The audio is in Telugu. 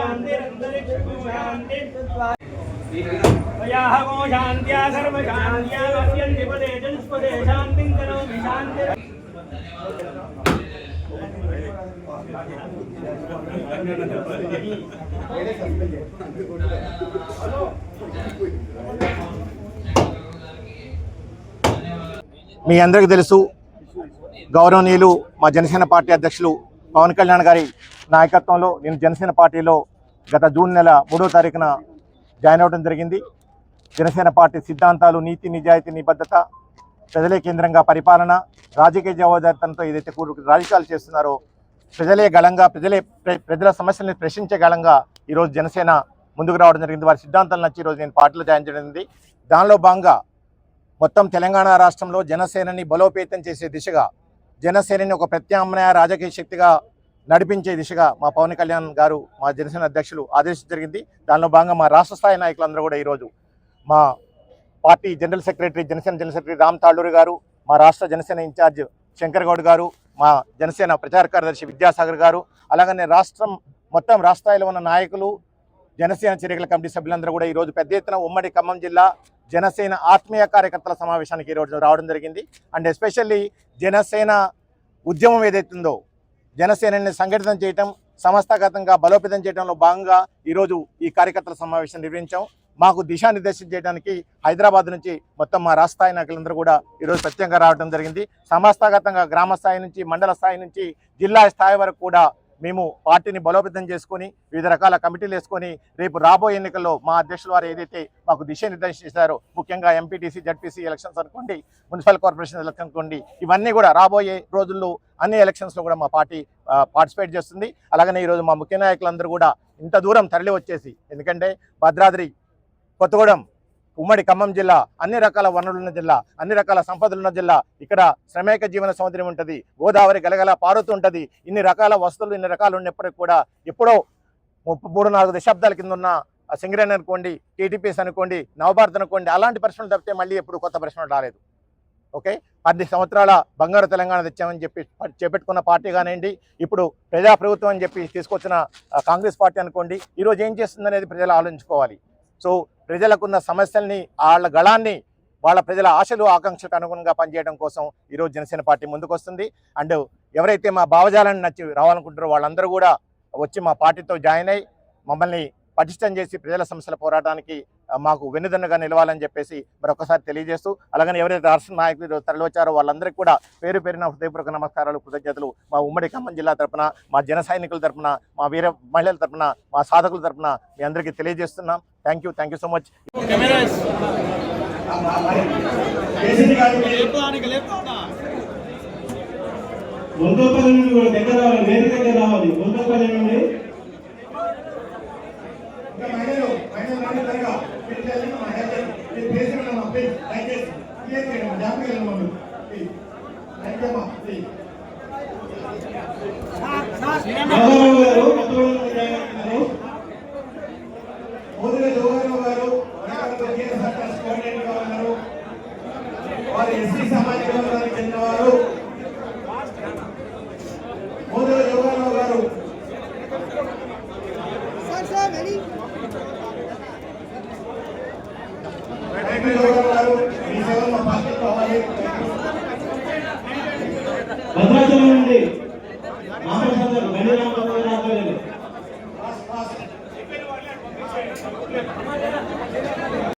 शान्तिरन्तरिक्षं शान्ति वयाहमो शान्त्या सर्वशान्त्या नश्यन्ति पदे चतुष्पदे शान्तिं करोमि शान्ति మీ అందరికీ తెలుసు గౌరవనీయులు మా జనసేన పార్టీ అధ్యక్షులు పవన్ కళ్యాణ్ గారి నాయకత్వంలో నేను జనసేన పార్టీలో గత జూన్ నెల 3వ తారీఖున జాయిన్ అవ్వడం జరిగింది. జనసేన పార్టీ సిద్ధాంతాలు నీతి నిజాయితీ నిబద్ధత ప్రజలే కేంద్రంగా పరిపాలన రాజకీయ జవాబుదారితనంతో ఏదైతే రాజకీయాలు చేస్తున్నారో ప్రజలే గళంగా ప్రజల సమస్యల్ని ప్రశ్నించే గళంగా ఈరోజు జనసేన ముందుకు రావడం జరిగింది. వారి సిద్ధాంతాలు నచ్చి ఈరోజు నేను పార్టీలో జాయిన్ చేయడం జరిగింది. దానిలో భాగంగా మొత్తం తెలంగాణ రాష్ట్రంలో జనసేనని బలోపేతం చేసే దిశగా జనసేనని ఒక ప్రత్యామ్నాయ రాజకీయ శక్తిగా నడిపించే దిశగా మా పవన్ కళ్యాణ్ గారు మా జనసేన అధ్యక్షులు ఆదేశించడం జరిగింది. దానిలో భాగంగా మా రాష్ట్ర స్థాయి నాయకులందరూ కూడా ఈరోజు మా party general secretary Janasena general secretary Ram Talluri గారు, మా రాష్ట్ర జనసేన ఇన్ఛార్జ్ శంకర్ గౌడ్ గారు, మా జనసేన ప్రచార కార్యదర్శి విద్యాసాగర్ గారు, అలాగనే మొత్తం రాష్ట్ర స్థాయిలో ఉన్న నాయకులు జనసేన చర్యల కమిటీ సభ్యులందరూ కూడా ఈరోజు పెద్ద ఎత్తున ఉమ్మడి ఖమ్మం జిల్లా జనసేన ఆత్మీయ కార్యకర్తల సమావేశానికి ఈరోజు రావడం జరిగింది. అండ్ ఎస్పెషల్లీ జనసేన ఉద్యమం ఏదైతుందో జనసేనని సంఘటితం చేయటం సంస్థాగతంగా బలోపేతం చేయడంలో భాగంగా ఈరోజు ఈ కార్యకర్తల సమావేశం నిర్వహించాం. మాకు దిశానిర్దేశం చేయడానికి హైదరాబాద్ నుంచి మొత్తం మా రాష్ట్ర స్థాయి నాయకులందరూ కూడా ఈరోజు ప్రత్యేకంగా రావడం జరిగింది. సంస్థాగతంగా గ్రామ స్థాయి నుంచి మండల స్థాయి నుంచి జిల్లా స్థాయి వరకు కూడా మేము పార్టీని బలోపేతం చేసుకొని వివిధ రకాల కమిటీలు వేసుకొని రేపు రాబోయే ఎన్నికల్లో మా అధ్యక్షుల వారు ఏదైతే మాకు దిశానిర్దేశం చేశారో ముఖ్యంగా ఎంపీటీసీ జడ్పీసీ ఎలక్షన్స్ అనుకోండి, మున్సిపల్ కార్పొరేషన్ ఎలక్షన్ అనుకోండి, ఇవన్నీ కూడా రాబోయే రోజుల్లో అన్ని ఎలక్షన్స్లో కూడా మా పార్టీ పార్టిసిపేట్ చేస్తుంది. అలాగనే ఈరోజు మా ముఖ్య నాయకులందరూ కూడా ఇంత దూరం తరలి వచ్చేసి, ఎందుకంటే భద్రాద్రి కొత్తగూడెం ఉమ్మడి ఖమ్మం జిల్లా అన్ని రకాల వనరులున్న జిల్లా, అన్ని రకాల సంపదలున్న జిల్లా, ఇక్కడ శ్రమేక జీవన సౌందర్యం ఉంటుంది, గోదావరి గలగల పారుతూ ఉంటుంది. ఇన్ని రకాల వస్తువులు ఇన్ని రకాలు ఉన్నప్పటికీ కూడా ఎప్పుడో 3-4 దశాబ్దాల కింద ఉన్న సింగరేణి అనుకోండి, టీటీపీఎస్ అనుకోండి, నవభారత్ అనుకోండి, అలాంటి ప్రశ్నలు తప్పితే మళ్ళీ ఎప్పుడు కొత్త ప్రశ్నలు రాలేదు. ఓకే, 10 సంవత్సరాల బంగారు తెలంగాణ తెచ్చామని చెప్పి చేపెట్టుకున్న పార్టీ కానివ్వండి, ఇప్పుడు ప్రజాప్రభుత్వం అని చెప్పి తీసుకొచ్చిన కాంగ్రెస్ పార్టీ అనుకోండి, ఈరోజు ఏం చేస్తుందనేది ప్రజలు ఆలోచించుకోవాలి. సో ప్రజలకున్న సమస్యల్ని, వాళ్ళ గళాన్ని, వాళ్ళ ప్రజల ఆశలు ఆకాంక్షలకు అనుగుణంగా పనిచేయడం కోసం ఈరోజు జనసేన పార్టీ ముందుకు వస్తుంది. అండ్ ఎవరైతే మా భావజాలాన్ని నచ్చి రావాలనుకుంటారో వాళ్ళందరూ కూడా వచ్చి మా పార్టీతో జాయిన్ అయ్యి మమ్మల్ని పటిష్టం చేసి ప్రజల సమస్యల పోరాటానికి మాకు వెన్నుదన్నుగా నిలవాలని చెప్పేసి మరొకసారి తెలియజేస్తూ, అలాగని ఎవరైతే రాష్ట్ర నాయకులు తరలివచ్చారో వాళ్ళందరికీ కూడా పేరు పేరున హృదయపూర్వక నమస్కారాలు, కృతజ్ఞతలు. మా ఉమ్మడి ఖమ్మం జిల్లా తరఫున, మా జన సైనికుల తరఫున, మా వీర మహిళల తరఫున, మా సాధకుల తరఫున మీ అందరికీ తెలియజేస్తున్నాం. Thank you so much. Hello.